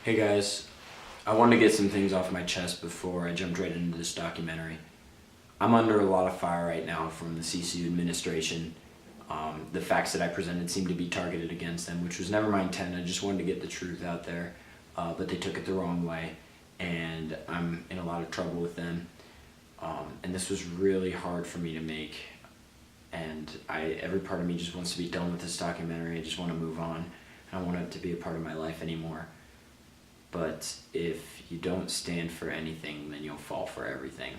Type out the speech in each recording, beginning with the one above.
Hey guys, I wanted to get some things off my chest before I jumped right into this documentary. I'm under a lot of fire right now from the CCU administration. The facts that I presented seem to be targeted against them, which was never my intent. I just wanted to get the truth out there, but they took it the wrong way, and I'm in a lot of trouble with them. And this was really hard for me to make, and every part of me just wants to be done with this documentary. I just want to move on. I don't want it to be a part of my life anymore. But if you don't stand for anything, then you'll fall for everything.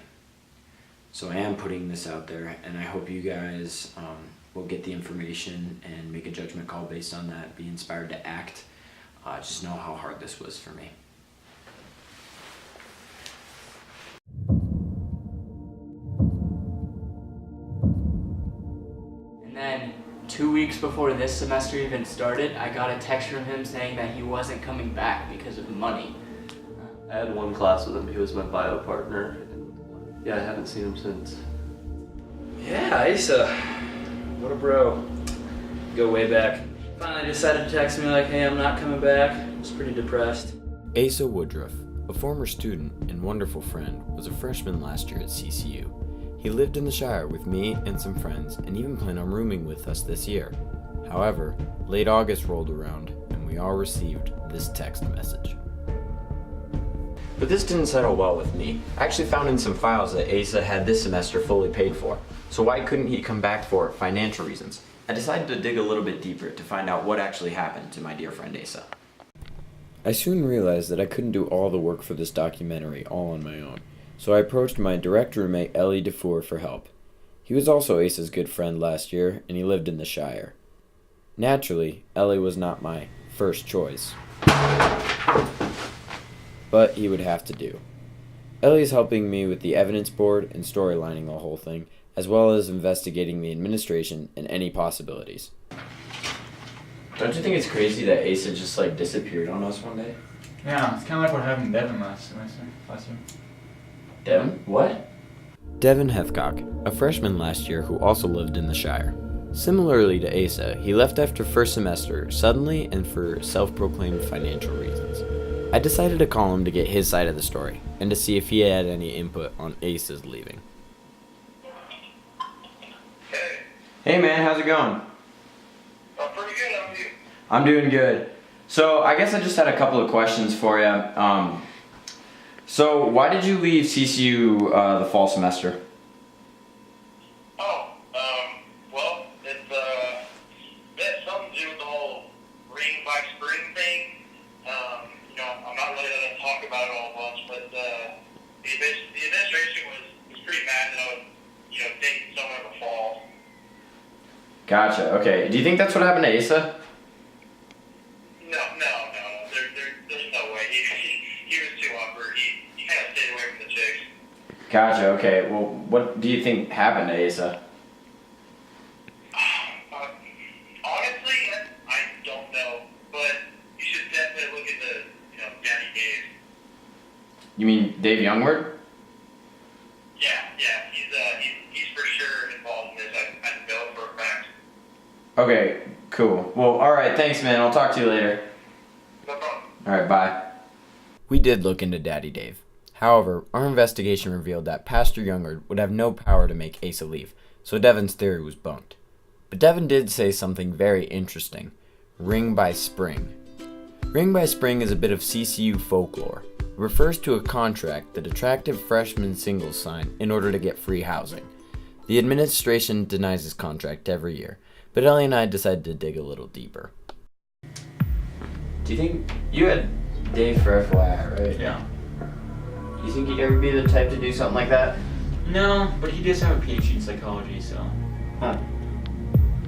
So I am putting this out there, and I hope you guys will get the information and make a judgment call based on that, be inspired to act. Just know how hard this was for me. And then 2 weeks before this semester even started, I got a text from him saying that he wasn't coming back because of money. I had one class with him. He was my bio partner. Yeah, I haven't seen him since. Yeah, Asa. What a bro. Go way back. Finally decided to text me like, hey, I'm not coming back. I was pretty depressed. Asa Woodruff, a former student and wonderful friend, was a freshman last year at CCU. He lived in the Shire with me and some friends and even planned on rooming with us this year. However, late August rolled around and we all received this text message. But this didn't settle well with me. I actually found in some files that Asa had this semester fully paid for. So why couldn't he come back for financial reasons? I decided to dig a little bit deeper to find out what actually happened to my dear friend Asa. I soon realized that I couldn't do all the work for this documentary all on my own. So I approached my direct roommate Ellie DeFour for help. He was also Asa's good friend last year, and he lived in the Shire. Naturally, Ellie was not my first choice, but he would have to do. Ellie is helping me with the evidence board and storylining the whole thing, as well as investigating the administration and any possibilities. Don't you think it's crazy that Asa just disappeared on us one day? Yeah, it's kind of like what happened to Devin last year. Devin? What? Devin Heathcock, a freshman last year who also lived in the Shire. Similarly to Asa, he left after first semester suddenly and for self-proclaimed financial reasons. I decided to call him to get his side of the story and to see if he had any input on Asa's leaving. Hey man, how's it going? Pretty good, how are you? I'm doing good. So I guess I just had a couple of questions for you. So why did you leave CCU the fall semester? Well, it's something to do with the whole ring by spring thing. I'm not really going to talk about it all at once, but the administration was pretty mad that I was, dating someone in the fall. Gotcha, okay. Do you think that's what happened to Asa? No. There's no way. He was too awkward. He kind of stayed away from the chicks. Gotcha, okay. Well, what do you think happened to Asa? Honestly, I don't know, but you should definitely look into, Daddy Dave. You mean Dave Youngward? Yeah, he's for sure involved in this. I know for a fact. Okay, cool. Well, alright, thanks man. I'll talk to you later. No problem. Alright, bye. We did look into Daddy Dave. However, our investigation revealed that Pastor Youngard would have no power to make Asa leave, so Devin's theory was bunked. But Devin did say something very interesting. Ring by Spring. Ring by Spring is a bit of CCU folklore. It refers to a contract that attractive freshman singles sign in order to get free housing. The administration denies this contract every year, but Ellie and I decided to dig a little deeper. Do you think you had Dave for FYI, right? Yeah. Do you think he'd ever be the type to do something like that? No, but he does have a PhD in psychology, so. Huh.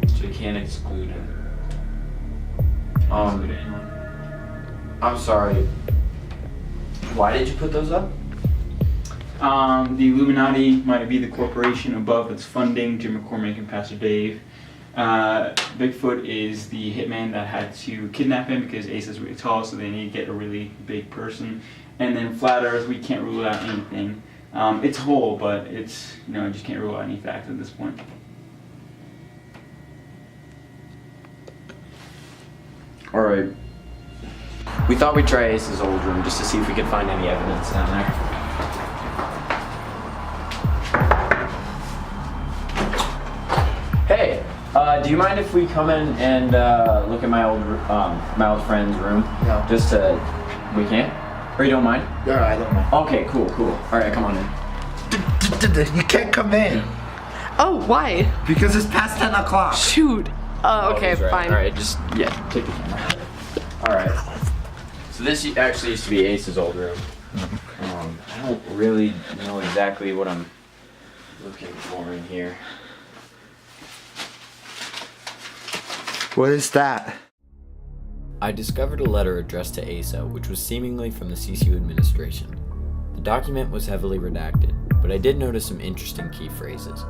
So we can't exclude him. Can't exclude anyone. I'm sorry. Why did you put those up? The Illuminati might be the corporation above that's funding Jim McCormick and Pastor Dave. Bigfoot is the hitman that had to kidnap him because Asa's really tall, so they need to get a really big person. And then Flat Earth, we can't rule out anything. It's whole, but it's, I just can't rule out any facts at this point. Alright. We thought we'd try Ace's old room just to see if we could find any evidence down there. Hey, do you mind if we come in and look at my old friend's room? No. Just to, we can't? Or you don't mind? No, I don't mind. Okay, cool. All right, come on in. You can't come in Oh, why? because it's past 10 o'clock. Shoot. Okay, he's right. fine. All right, just take the camera. All right. So this actually used to be Ace's old room. I don't really know exactly what I'm looking for in here. What is that? I discovered a letter addressed to Asa, which was seemingly from the CCU administration. The document was heavily redacted, but I did notice some interesting key phrases.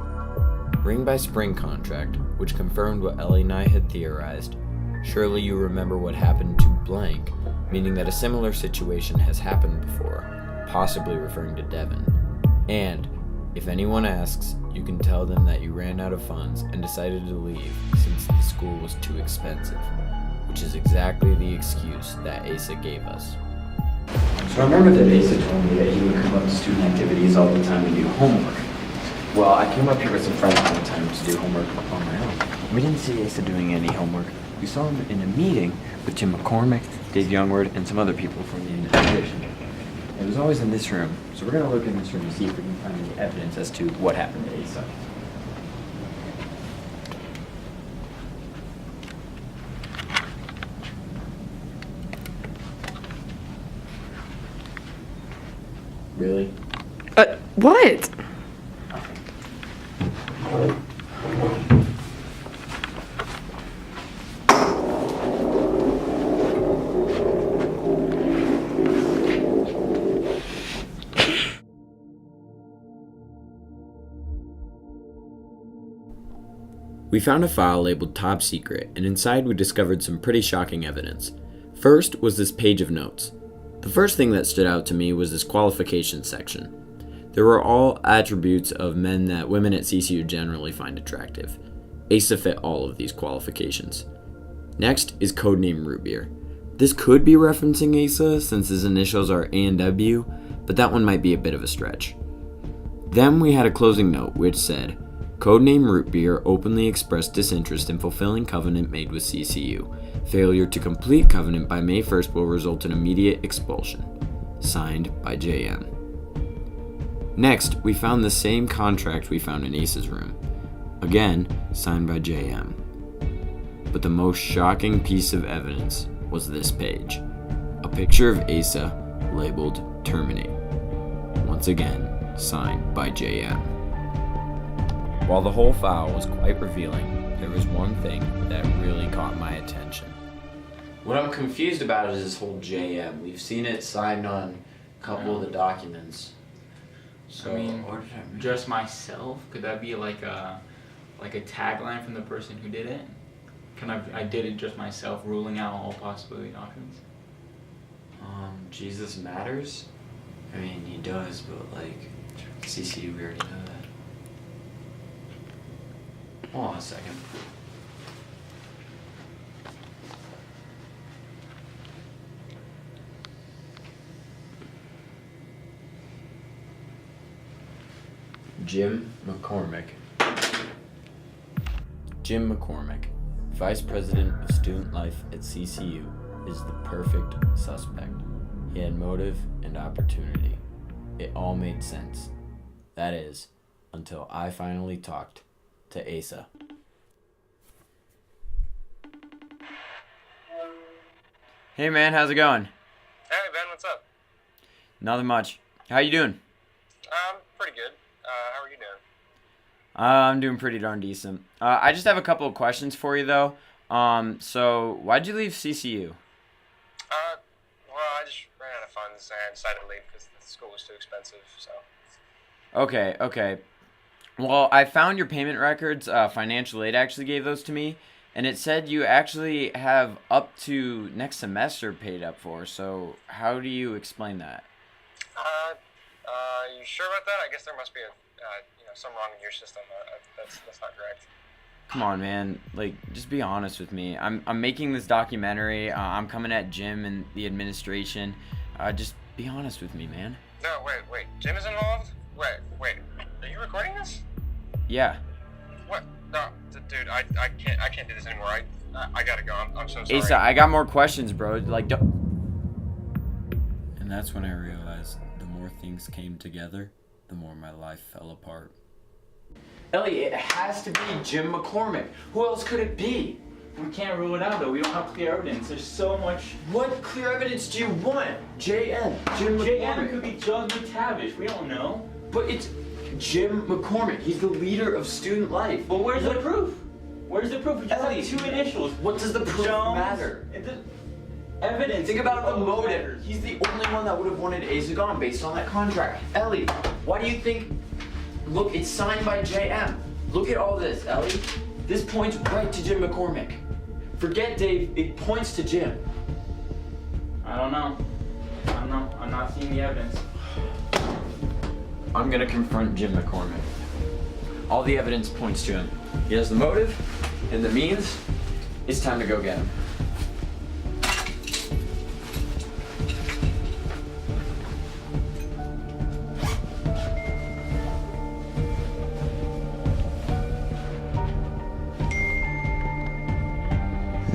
Ring by spring contract, which confirmed what Ellie and I had theorized. Surely you remember what happened to blank, meaning that a similar situation has happened before, possibly referring to Devon. And, if anyone asks, you can tell them that you ran out of funds and decided to leave since the school was too expensive, which is exactly the excuse that Asa gave us. So I remember that Asa told me that he would come up to student activities all the time and do homework. Well, I came up here with some friends all the time to do homework on my own. We didn't see Asa doing any homework. We saw him in a meeting with Jim McCormick, Dave Youngward, and some other people from the administration. It was always in this room, so we're going to look in this room to see if we can find any evidence as to what happened to Asa. Really? What? We found a file labeled Top Secret, and inside we discovered some pretty shocking evidence. First was this page of notes. The first thing that stood out to me was this qualifications section. There were all attributes of men that women at CCU generally find attractive. Asa fit all of these qualifications. Next is codename Root Beer. This could be referencing Asa since his initials are A and W, but that one might be a bit of a stretch. Then we had a closing note which said, Codename Root Beer openly expressed disinterest in fulfilling covenant made with CCU. Failure to complete covenant by May 1st will result in immediate expulsion. Signed by JM. Next, we found the same contract we found in Ace's room. Again, signed by JM. But the most shocking piece of evidence was this page. A picture of Asa labeled Terminate. Once again, signed by JM. While the whole file was quite revealing, there was one thing that really caught my attention. What I'm confused about is this whole JM. We've seen it signed on a couple of the documents. So, I mean, what did I mean? just myself. Could that be like a tagline from the person who did it? I did it just myself, ruling out all possibility options. Jesus matters? I mean, he does, but like, CCU, we already know that. Hold on a second. Jim McCormick. Jim McCormick, Vice President of Student Life at CCU, is the perfect suspect. He had motive and opportunity. It all made sense. That is, until I finally talked to Asa. Hey man, how's it going? Hey Ben, what's up? Nothing much. How you doing? Pretty good. How are you doing? I'm doing pretty darn decent. I just have a couple of questions for you though. So why'd you leave CCU? Well, I just ran out of funds and decided to leave because the school was too expensive, so. Okay. Well, I found your payment records. Financial aid actually gave those to me, and it said you actually have up to next semester paid up for. So how do you explain that? You sure about that? I guess there must be some wrong in your system. That's not correct. Come on, man. Like, just be honest with me. I'm making this documentary. I'm coming at Jim and the administration. Just be honest with me, man. No, wait. Jim is involved? Wait. Are you recording this? Yeah. What? No, dude, I can't do this anymore. I gotta go. I'm so sorry. Asa, I got more questions, bro. Like, don't... And that's when I realized the more things came together, the more my life fell apart. Ellie, it has to be Jim McCormick. Who else could it be? We can't rule it out though. We don't have clear evidence. There's so much. What clear evidence do you want? JM, Jim JM McCormick. could be John McTavish. We don't know. But it's Jim McCormick. He's the leader of student life. But where's the proof? Where's the proof? We just Ellie, have 2 initials. What does the proof Jones. matter? Evidence. Think about the of motive. matters. He's the only one that would have wanted Asa gone based on that contract. Ellie, why do you think... Look, it's signed by JM. Look at all this, Ellie. This points right to Jim McCormick. Forget Dave, it points to Jim. I don't know. I'm not seeing the evidence. I'm gonna confront Jim McCormick. All the evidence points to him. He has the motive and the means. It's time to go get him.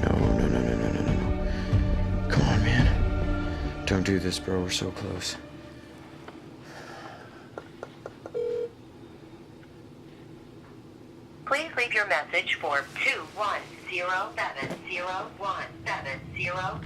No. Come on, man. Don't do this, bro. We're so close. Please leave your message for 210701770.